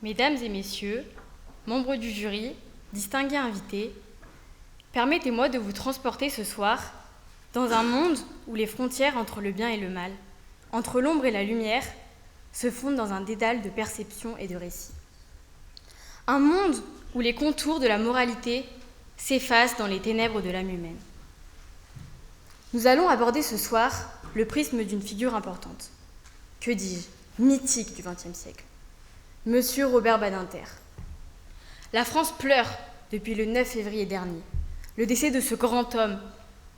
Mesdames et messieurs, membres du jury, distingués invités, permettez-moi de vous transporter ce soir dans un monde où les frontières entre le bien et le mal, entre l'ombre et la lumière, se fondent dans un dédale de perceptions et de récits. Un monde où les contours de la moralité s'effacent dans les ténèbres de l'âme humaine. Nous allons aborder ce soir le prisme d'une figure importante, que dis-je, mythique du XXe siècle, Monsieur Robert Badinter. La France pleure depuis le 9 février dernier, le décès de ce grand homme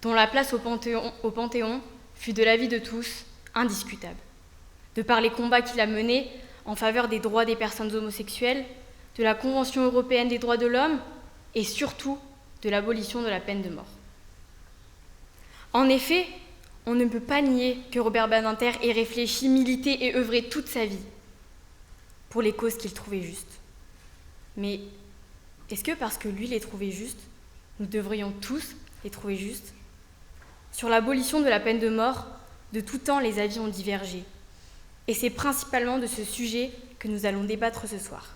dont la place au Panthéon fut de l'avis de tous indiscutable, de par les combats qu'il a menés en faveur des droits des personnes homosexuelles, de la Convention européenne des droits de l'homme et surtout de l'abolition de la peine de mort. En effet, on ne peut pas nier que Robert Badinter ait réfléchi, milité et œuvré toute sa vie pour les causes qu'il trouvait justes. Mais est-ce que parce que lui les trouvait justes, nous devrions tous les trouver justes? Sur l'abolition de la peine de mort, de tout temps les avis ont divergé. Et c'est principalement de ce sujet que nous allons débattre ce soir.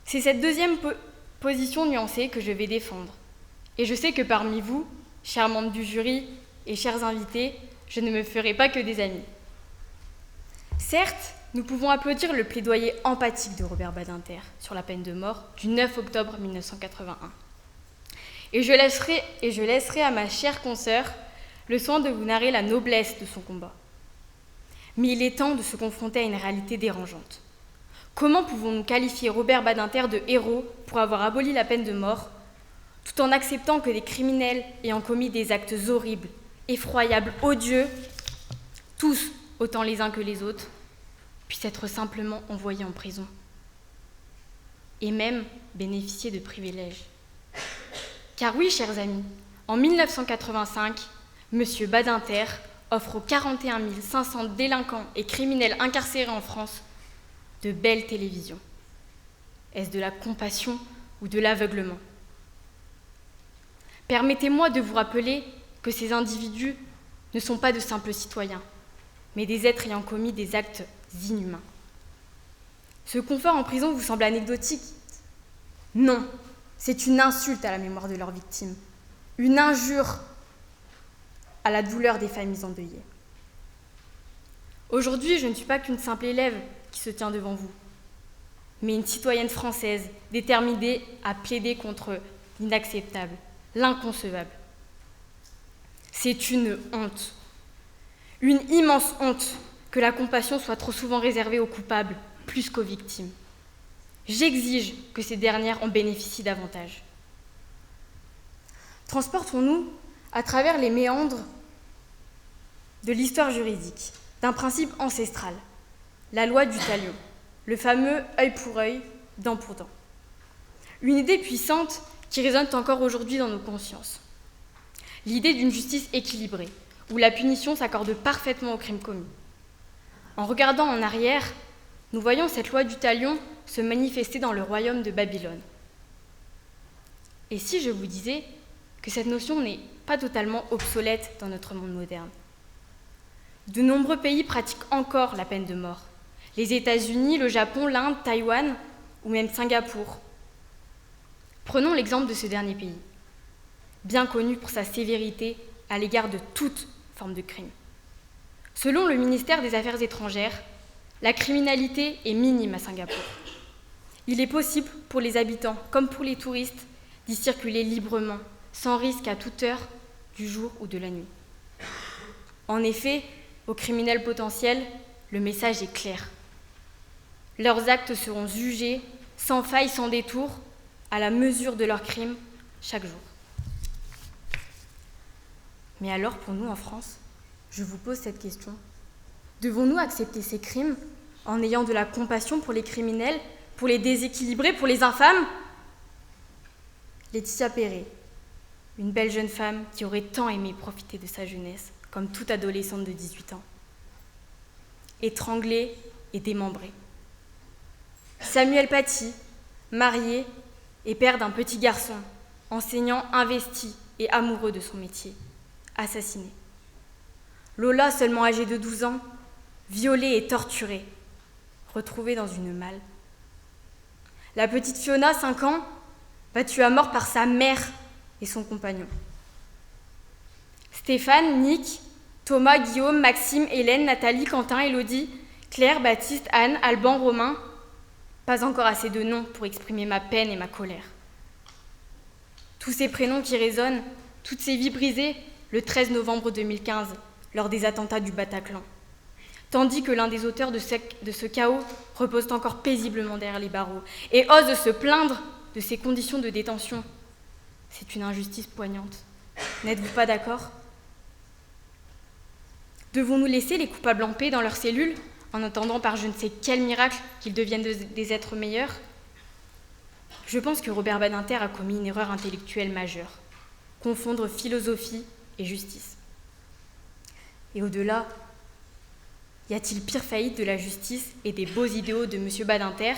C'est cette deuxième position nuancée que je vais défendre. Et je sais que parmi vous, chers membres du jury et chers invités, je ne me ferai pas que des amis. Certes, nous pouvons applaudir le plaidoyer empathique de Robert Badinter sur la peine de mort du 9 octobre 1981. Et je laisserai à ma chère consoeur le soin de vous narrer la noblesse de son combat. Mais il est temps de se confronter à une réalité dérangeante. Comment pouvons-nous qualifier Robert Badinter de héros pour avoir aboli la peine de mort, tout en acceptant que des criminels ayant commis des actes horribles, effroyables, odieux, tous autant les uns que les autres, puissent être simplement envoyés en prison et même bénéficier de privilèges? Car oui, chers amis, en 1985, M. Badinter offre aux 41 500 délinquants et criminels incarcérés en France de belles télévisions. Est-ce de la compassion ou de l'aveuglement? Permettez-moi de vous rappeler que ces individus ne sont pas de simples citoyens, mais des êtres ayant commis des actes inhumains. Ce confort en prison vous semble anecdotique? Non, c'est une insulte à la mémoire de leurs victimes, une injure à la douleur des familles endeuillées. Aujourd'hui, je ne suis pas qu'une simple élève qui se tient devant vous, mais une citoyenne française déterminée à plaider contre l'inacceptable, l'inconcevable. C'est une honte, une immense honte que la compassion soit trop souvent réservée aux coupables plus qu'aux victimes. J'exige que ces dernières en bénéficient davantage. Transportons-nous à travers les méandres de l'histoire juridique, d'un principe ancestral, la loi du talion, le fameux œil pour œil, dent pour dent. Une idée puissante qui résonne encore aujourd'hui dans nos consciences. L'idée d'une justice équilibrée, où la punition s'accorde parfaitement aux crimes commis. En regardant en arrière, nous voyons cette loi du talion se manifester dans le royaume de Babylone. Et si je vous disais que cette notion n'est pas totalement obsolète dans notre monde moderne? De nombreux pays pratiquent encore la peine de mort. Les États-Unis, le Japon, l'Inde, Taïwan ou même Singapour. Prenons l'exemple de ce dernier pays, bien connu pour sa sévérité à l'égard de toute forme de crime. Selon le ministère des Affaires étrangères, la criminalité est minime à Singapour. Il est possible pour les habitants, comme pour les touristes, d'y circuler librement, sans risque à toute heure du jour ou de la nuit. En effet, aux criminels potentiels, le message est clair. Leurs actes seront jugés, sans faille, sans détour, à la mesure de leurs crimes, chaque jour. Mais alors, pour nous en France, je vous pose cette question. Devons-nous accepter ces crimes en ayant de la compassion pour les criminels, pour les déséquilibrés, pour les infâmes? Laetitia Perret, une belle jeune femme qui aurait tant aimé profiter de sa jeunesse, comme toute adolescente de 18 ans. Étranglée et démembrée. Samuel Paty, marié et père d'un petit garçon, enseignant investi et amoureux de son métier, assassiné. Lola, seulement âgée de 12 ans, violée et torturée. retrouvée dans une malle. La petite Fiona, 5 ans, battue à mort par sa mère et son compagnon. Stéphane, Nick, Thomas, Guillaume, Maxime, Hélène, Nathalie, Quentin, Élodie, Claire, Baptiste, Anne, Alban, Romain. Pas encore assez de noms pour exprimer ma peine et ma colère. Tous ces prénoms qui résonnent, toutes ces vies brisées, le 13 novembre 2015, lors des attentats du Bataclan. Tandis que l'un des auteurs de ce chaos repose encore paisiblement derrière les barreaux et ose se plaindre de ses conditions de détention. C'est une injustice poignante. N'êtes-vous pas d'accord ? Devons-nous laisser les coupables en paix dans leurs cellules, en attendant par je ne sais quel miracle qu'ils deviennent des êtres meilleurs ? Je pense que Robert Badinter a commis une erreur intellectuelle majeure, confondre philosophie et justice. Et au-delà, y a-t-il pire faillite de la justice et des beaux idéaux de M. Badinter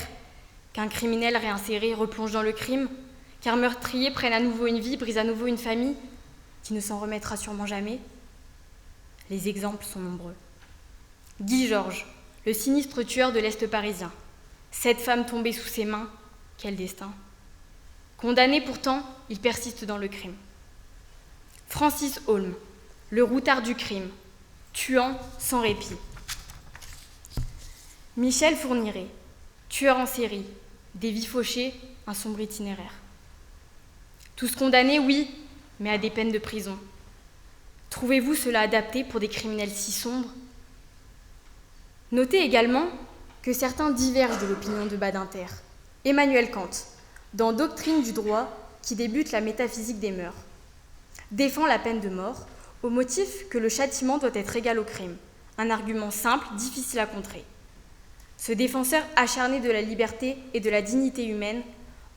qu'un criminel réinséré replonge dans le crime, qu'un meurtrier prenne à nouveau une vie, brise à nouveau une famille, qui ne s'en remettra sûrement jamais ? Les exemples sont nombreux. Guy Georges, le sinistre tueur de l'Est parisien. 7 femmes tombées sous ses mains, quel destin. Condamné pourtant, il persiste dans le crime. Francis Holm, le routard du crime, tuant sans répit. Michel Fourniret, tueur en série, des vies fauchées, un sombre itinéraire. Tous condamnés, oui, mais à des peines de prison. Trouvez-vous cela adapté pour des criminels si sombres ? Notez également que certains divergent de l'opinion de Badinter. Emmanuel Kant, dans Doctrine du droit, qui débute la métaphysique des mœurs, défend la peine de mort au motif que le châtiment doit être égal au crime, un argument simple, difficile à contrer. Ce défenseur acharné de la liberté et de la dignité humaine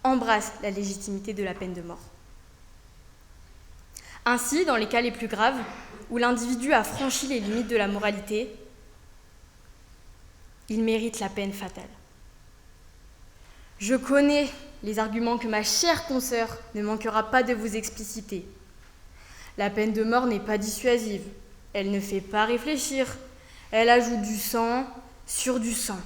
embrasse la légitimité de la peine de mort. Ainsi, dans les cas les plus graves, où l'individu a franchi les limites de la moralité, il mérite la peine fatale. Je connais les arguments que ma chère consoeur ne manquera pas de vous expliciter. La peine de mort n'est pas dissuasive, elle ne fait pas réfléchir, elle ajoute du sang sur du sang.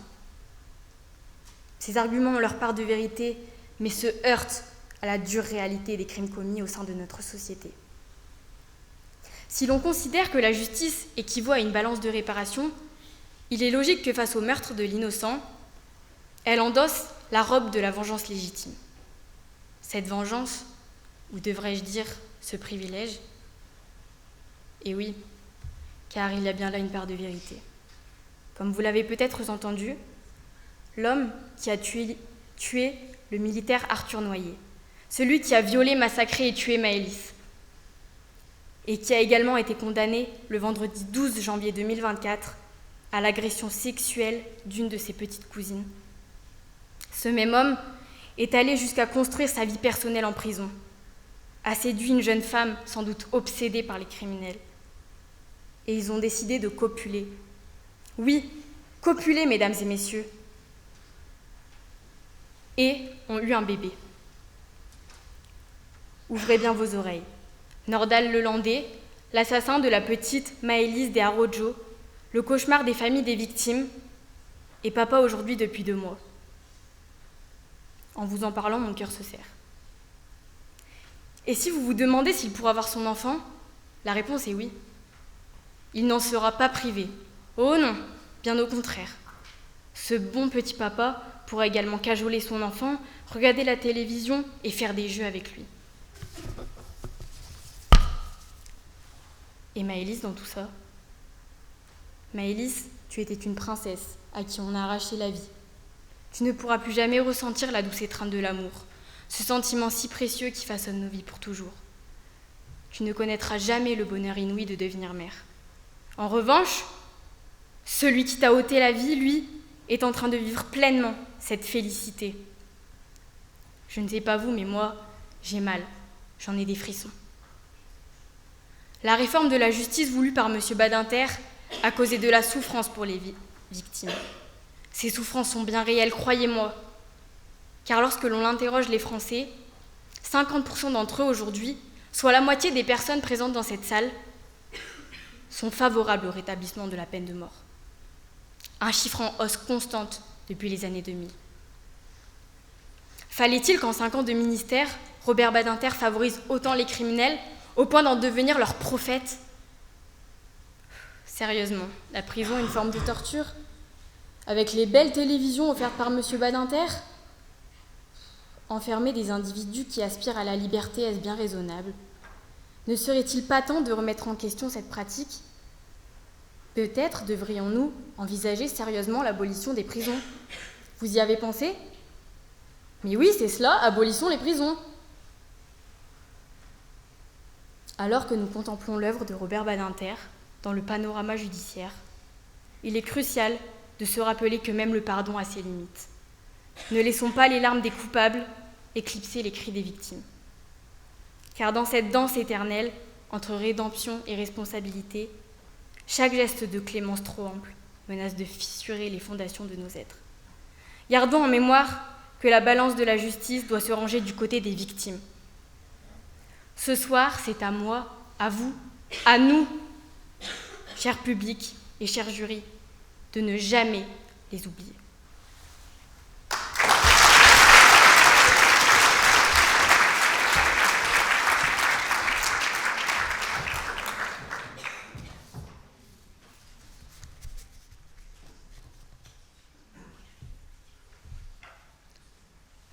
Ces arguments ont leur part de vérité, mais se heurtent à la dure réalité des crimes commis au sein de notre société. Si l'on considère que la justice équivaut à une balance de réparation, il est logique que face au meurtre de l'innocent, elle endosse la robe de la vengeance légitime. Cette vengeance, ou devrais-je dire ce privilège, et oui, car il y a bien là une part de vérité. Comme vous l'avez peut-être entendu, l'homme qui a tué le militaire Arthur Noyer, celui qui a violé, massacré et tué Maëlys, et qui a également été condamné le vendredi 12 janvier 2024 à l'agression sexuelle d'une de ses petites cousines. Ce même homme est allé jusqu'à construire sa vie personnelle en prison, a séduit une jeune femme sans doute obsédée par les criminels. Et ils ont décidé de copuler. Oui, copuler, mesdames et messieurs. Et ont eu un bébé. Ouvrez bien vos oreilles. Nordal Lelandais, l'assassin de la petite Maëlys de Arrojo, le cauchemar des familles des victimes, est papa aujourd'hui depuis 2 mois. En vous en parlant, mon cœur se serre. Et si vous vous demandez s'il pourra voir son enfant, la réponse est oui. Il n'en sera pas privé. Oh non, bien au contraire. Ce bon petit papa pourra également cajoler son enfant, regarder la télévision et faire des jeux avec lui. Et Maëlys dans tout ça ? Maëlys, tu étais une princesse à qui on a arraché la vie. Tu ne pourras plus jamais ressentir la douce étreinte de l'amour, ce sentiment si précieux qui façonne nos vies pour toujours. Tu ne connaîtras jamais le bonheur inouï de devenir mère. En revanche, celui qui t'a ôté la vie, lui, est en train de vivre pleinement cette félicité. Je ne sais pas vous, mais moi, j'ai mal, j'en ai des frissons. La réforme de la justice voulue par M. Badinter a causé de la souffrance pour les victimes. Ces souffrances sont bien réelles, croyez-moi. Car lorsque l'on interroge les Français, 50% d'entre eux aujourd'hui, soit la moitié des personnes présentes dans cette salle, sont favorables au rétablissement de la peine de mort. Un chiffre en hausse constante depuis les années 2000. Fallait-il qu'en 5 ans de ministère, Robert Badinter favorise autant les criminels au point d'en devenir leur prophète? Sérieusement, la prison est une forme de torture? Avec les belles télévisions offertes par M. Badinter? Enfermer des individus qui aspirent à la liberté, est-ce bien raisonnable? Ne serait-il pas temps de remettre en question cette pratique? Peut-être devrions-nous envisager sérieusement l'abolition des prisons. Vous y avez pensé? Mais oui, c'est cela, abolissons les prisons. Alors que nous contemplons l'œuvre de Robert Badinter dans le panorama judiciaire, il est crucial de se rappeler que même le pardon a ses limites. Ne laissons pas les larmes des coupables éclipser les cris des victimes. Car dans cette danse éternelle entre rédemption et responsabilité, chaque geste de clémence trop ample menace de fissurer les fondations de nos êtres. Gardons en mémoire que la balance de la justice doit se ranger du côté des victimes. Ce soir, c'est à moi, à vous, à nous, cher public et cher jury, de ne jamais les oublier.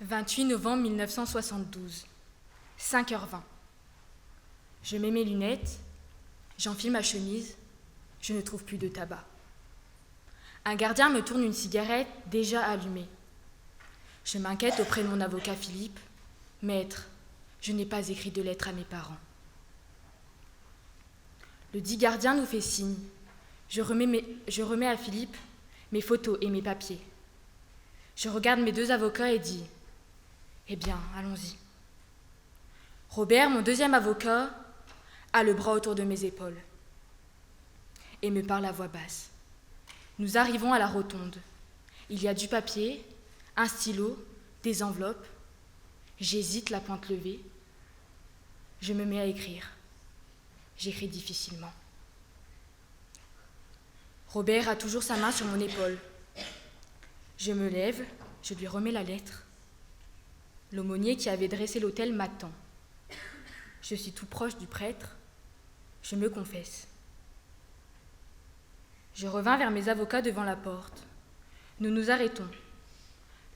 « 28 novembre 1972, 5h20. Je mets mes lunettes, j'enfile ma chemise, je ne trouve plus de tabac. Un gardien me tourne une cigarette déjà allumée. Je m'inquiète auprès de mon avocat Philippe. « Maître, je n'ai pas écrit de lettre à mes parents. » Le dit gardien nous fait signe. Je remets à Philippe mes photos et mes papiers. Je regarde mes 2 avocats et dis « Eh bien, allons-y. » Robert, mon 2e avocat, a le bras autour de mes épaules et me parle à voix basse. Nous arrivons à la rotonde. Il y a du papier, un stylo, des enveloppes. J'hésite, la pointe levée. Je me mets à écrire. J'écris difficilement. Robert a toujours sa main sur mon épaule. Je me lève, je lui remets la lettre. L'aumônier qui avait dressé l'autel m'attend. Je suis tout proche du prêtre. Je me confesse. Je revins vers mes avocats devant la porte. Nous nous arrêtons.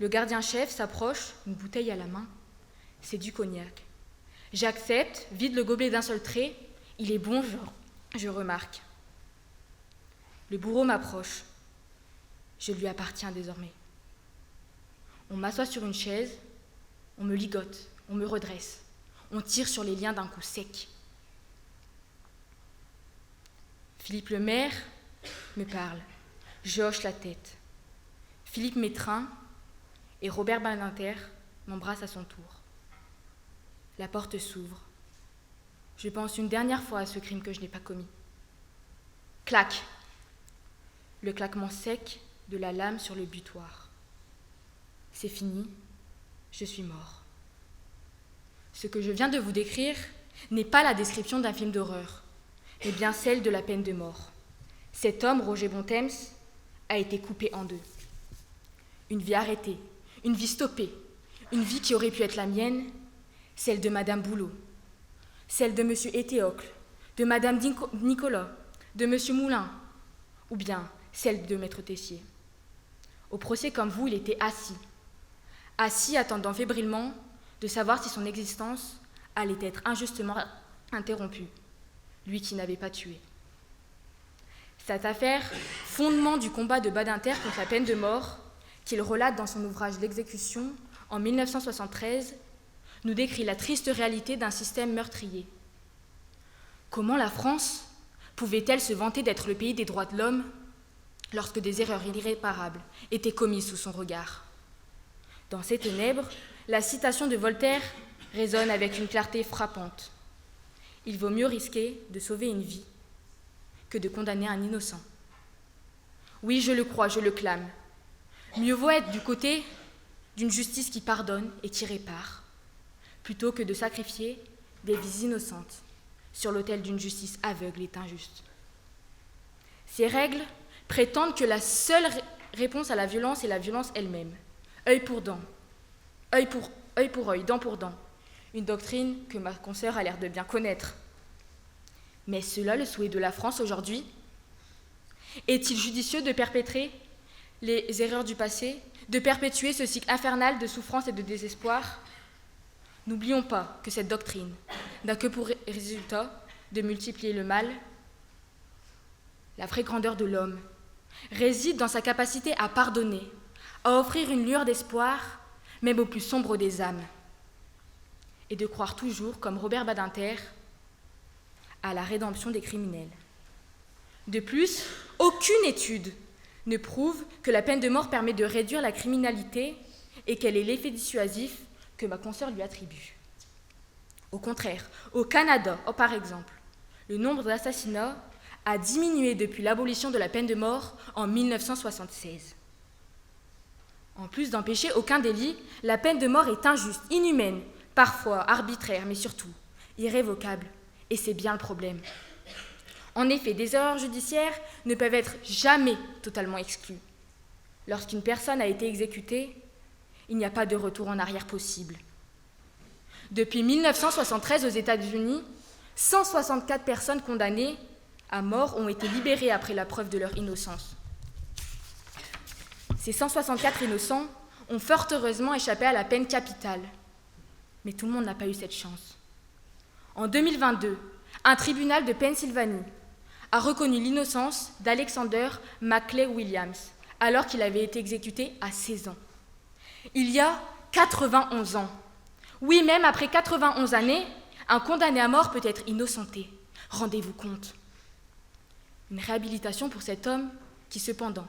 Le gardien-chef s'approche, une bouteille à la main. C'est du cognac. J'accepte, vide le gobelet d'un seul trait. Il est bon, je remarque. Le bourreau m'approche. Je lui appartiens désormais. On m'assoit sur une chaise, on me ligote, on me redresse. On tire sur les liens d'un coup sec. Philippe le maire me parle. Je hoche la tête. Philippe m'étreint et Robert Badinter m'embrasse à son tour. La porte s'ouvre. Je pense une dernière fois à ce crime que je n'ai pas commis. Clac! Le claquement sec de la lame sur le butoir. C'est fini, je suis mort. Ce que je viens de vous décrire n'est pas la description d'un film d'horreur, mais bien celle de la peine de mort. Cet homme, Roger Bontemps, a été coupé en 2. Une vie arrêtée, une vie stoppée, une vie qui aurait pu être la mienne, celle de Madame Boulot, celle de Monsieur Éthéocle, de Madame Nicolas, de Monsieur Moulin, ou bien celle de Maître Tessier. Au procès comme vous, il était assis attendant fébrilement de savoir si son existence allait être injustement interrompue, lui qui n'avait pas tué. Cette affaire, fondement du combat de Badinter contre la peine de mort, qu'il relate dans son ouvrage L'exécution en 1973, nous décrit la triste réalité d'un système meurtrier. Comment la France pouvait-elle se vanter d'être le pays des droits de l'homme lorsque des erreurs irréparables étaient commises sous son regard? Dans ces ténèbres, la citation de Voltaire résonne avec une clarté frappante. Il vaut mieux risquer de sauver une vie que de condamner un innocent. Oui, je le crois, je le clame. Mieux vaut être du côté d'une justice qui pardonne et qui répare, plutôt que de sacrifier des vies innocentes sur l'autel d'une justice aveugle et injuste. Ces règles prétendent que la seule réponse à la violence est la violence elle-même. Œil pour dent, œil pour œil, dent pour dent. Une doctrine que ma consoeur a l'air de bien connaître. Mais est-ce cela le souhait de la France aujourd'hui? Est-il judicieux de perpétrer les erreurs du passé, de perpétuer ce cycle infernal de souffrance et de désespoir? N'oublions pas que cette doctrine n'a que pour résultat de multiplier le mal. La vraie grandeur de l'homme réside dans sa capacité à pardonner, à offrir une lueur d'espoir, même au plus sombre des âmes, et de croire toujours, comme Robert Badinter, à la rédemption des criminels. De plus, aucune étude ne prouve que la peine de mort permet de réduire la criminalité et quel est l'effet dissuasif que ma consoeur lui attribue. Au contraire, au Canada, par exemple, le nombre d'assassinats a diminué depuis l'abolition de la peine de mort en 1976. En plus d'empêcher aucun délit, la peine de mort est injuste, inhumaine, parfois arbitraire, mais surtout irrévocable. Et c'est bien le problème. En effet, des erreurs judiciaires ne peuvent être jamais totalement exclues. Lorsqu'une personne a été exécutée, il n'y a pas de retour en arrière possible. Depuis 1973 aux États-Unis, 164 personnes condamnées à mort ont été libérées après la preuve de leur innocence. Ces 164 innocents ont fort heureusement échappé à la peine capitale. Mais tout le monde n'a pas eu cette chance. En 2022, un tribunal de Pennsylvanie a reconnu l'innocence d'Alexander Maclay Williams, alors qu'il avait été exécuté à 16 ans. Il y a 91 ans. Oui, même après 91 années, un condamné à mort peut être innocenté. Rendez-vous compte. Une réhabilitation pour cet homme qui, cependant,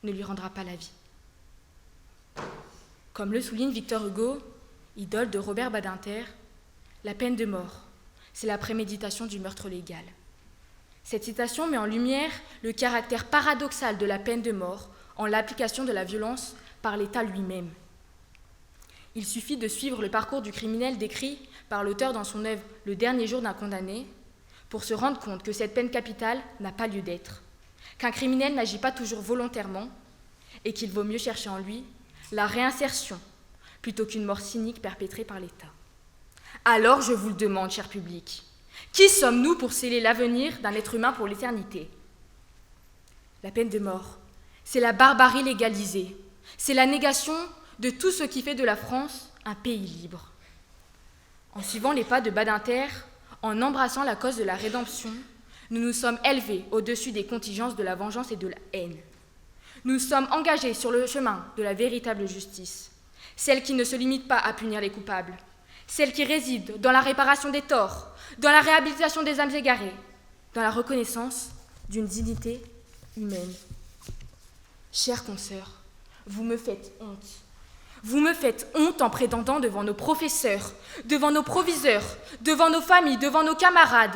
ne lui rendra pas la vie. Comme le souligne Victor Hugo, idole de Robert Badinter, la peine de mort, c'est la préméditation du meurtre légal. Cette citation met en lumière le caractère paradoxal de la peine de mort en l'application de la violence par l'État lui-même. Il suffit de suivre le parcours du criminel décrit par l'auteur dans son œuvre « Le dernier jour d'un condamné » pour se rendre compte que cette peine capitale n'a pas lieu d'être, qu'un criminel n'agit pas toujours volontairement et qu'il vaut mieux chercher en lui la réinsertion plutôt qu'une mort cynique perpétrée par l'État. Alors je vous le demande, cher public, qui sommes-nous pour sceller l'avenir d'un être humain pour l'éternité? La peine de mort, c'est la barbarie légalisée, c'est la négation de tout ce qui fait de la France un pays libre. En suivant les pas de Badinter, en embrassant la cause de la rédemption, nous nous sommes élevés au-dessus des contingences de la vengeance et de la haine. Nous nous sommes engagés sur le chemin de la véritable justice, celle qui ne se limite pas à punir les coupables, celle qui réside dans la réparation des torts, dans la réhabilitation des âmes égarées, dans la reconnaissance d'une dignité humaine. Chères consoeurs, vous me faites honte. Vous me faites honte en prétendant devant nos professeurs, devant nos proviseurs, devant nos familles, devant nos camarades,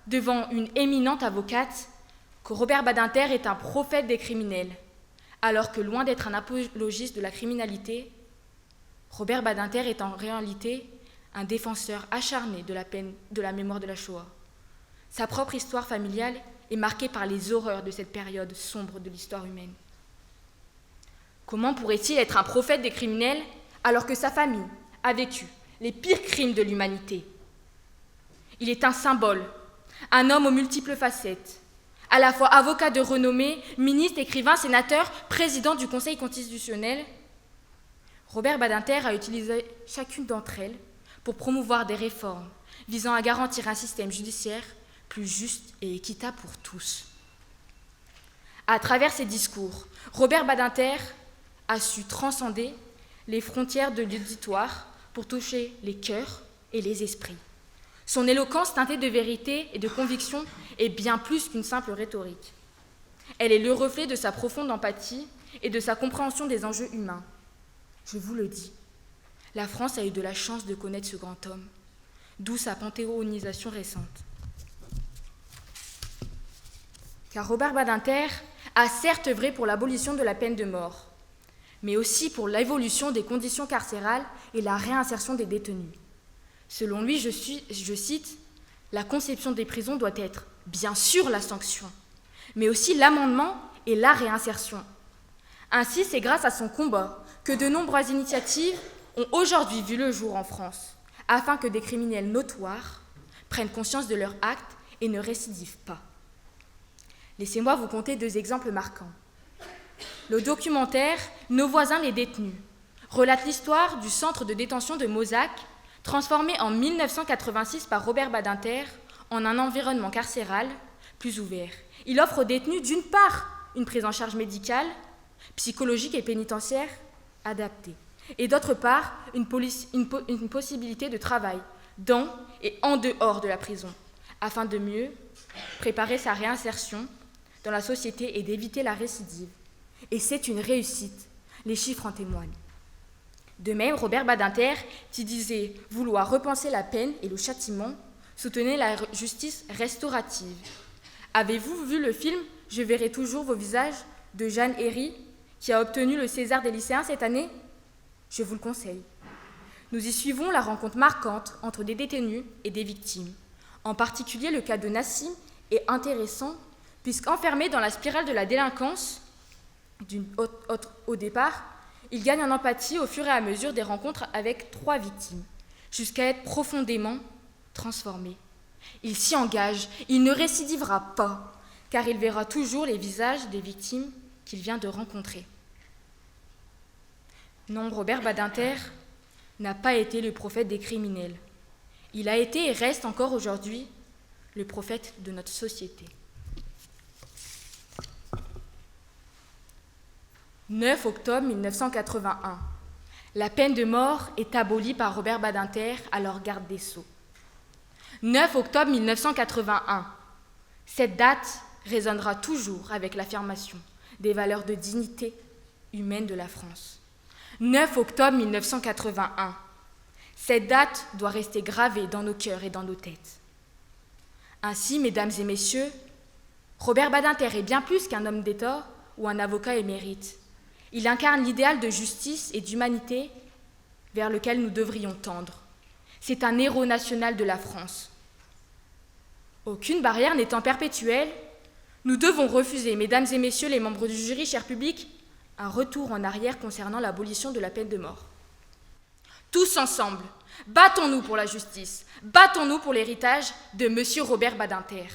devant une éminente avocate, que Robert Badinter est un prophète des criminels, alors que loin d'être un apologiste de la criminalité, Robert Badinter est en réalité un défenseur acharné de la mémoire de la Shoah. Sa propre histoire familiale est marquée par les horreurs de cette période sombre de l'histoire humaine. Comment pourrait-il être un prophète des criminels alors que sa famille a vécu les pires crimes de l'humanité? Il est un symbole, un homme aux multiples facettes, à la fois avocat de renommée, ministre, écrivain, sénateur, président du Conseil constitutionnel. Robert Badinter a utilisé chacune d'entre elles pour promouvoir des réformes visant à garantir un système judiciaire plus juste et équitable pour tous. À travers ses discours, Robert Badinter a su transcender les frontières de l'auditoire pour toucher les cœurs et les esprits. Son éloquence teintée de vérité et de conviction est bien plus qu'une simple rhétorique. Elle est le reflet de sa profonde empathie et de sa compréhension des enjeux humains. Je vous le dis, la France a eu de la chance de connaître ce grand homme, d'où sa panthéonisation récente. Car Robert Badinter a certes œuvré pour l'abolition de la peine de mort, mais aussi pour l'évolution des conditions carcérales et la réinsertion des détenus. Selon lui, je cite, « La conception des prisons doit être, bien sûr, la sanction, mais aussi l'amendement et la réinsertion. Ainsi, c'est grâce à son combat que de nombreuses initiatives ont aujourd'hui vu le jour en France, afin que des criminels notoires prennent conscience de leurs actes et ne récidivent pas. Laissez-moi vous conter 2 exemples marquants. Le documentaire « Nos voisins les détenus » relate l'histoire du centre de détention de Mozac, transformé en 1986 par Robert Badinter en un environnement carcéral plus ouvert. Il offre aux détenus d'une part une prise en charge médicale, psychologique et pénitentiaire adaptée, et d'autre part une possibilité de travail dans et en dehors de la prison, afin de mieux préparer sa réinsertion dans la société et d'éviter la récidive. Et c'est une réussite, les chiffres en témoignent. De même, Robert Badinter, qui disait vouloir repenser la peine et le châtiment, soutenait la justice restaurative. Avez-vous vu le film « Je verrai toujours vos visages » de Jeanne Herry, qui a obtenu le César des lycéens cette année? Je vous le conseille. Nous y suivons la rencontre marquante entre des détenus et des victimes. En particulier, le cas de Nassim est intéressant, puisqu'enfermé dans la spirale de la délinquance, au départ, il gagne en empathie au fur et à mesure des rencontres avec 3 victimes, jusqu'à être profondément transformé. Il s'y engage, il ne récidivera pas, car il verra toujours les visages des victimes qu'il vient de rencontrer. Non, Robert Badinter n'a pas été le prophète des criminels. Il a été et reste encore aujourd'hui le prophète de notre société. 9 octobre 1981. La peine de mort est abolie par Robert Badinter, alors garde des Sceaux. 9 octobre 1981. Cette date résonnera toujours avec l'affirmation des valeurs de dignité humaine de la France. 9 octobre 1981. Cette date doit rester gravée dans nos cœurs et dans nos têtes. Ainsi, mesdames et messieurs, Robert Badinter est bien plus qu'un homme d'État ou un avocat émérite. Il incarne l'idéal de justice et d'humanité vers lequel nous devrions tendre. C'est un héros national de la France. Aucune barrière n'étant perpétuelle, nous devons refuser, mesdames et messieurs les membres du jury, cher public, un retour en arrière concernant l'abolition de la peine de mort. Tous ensemble, battons-nous pour la justice, battons-nous pour l'héritage de Monsieur Robert Badinter.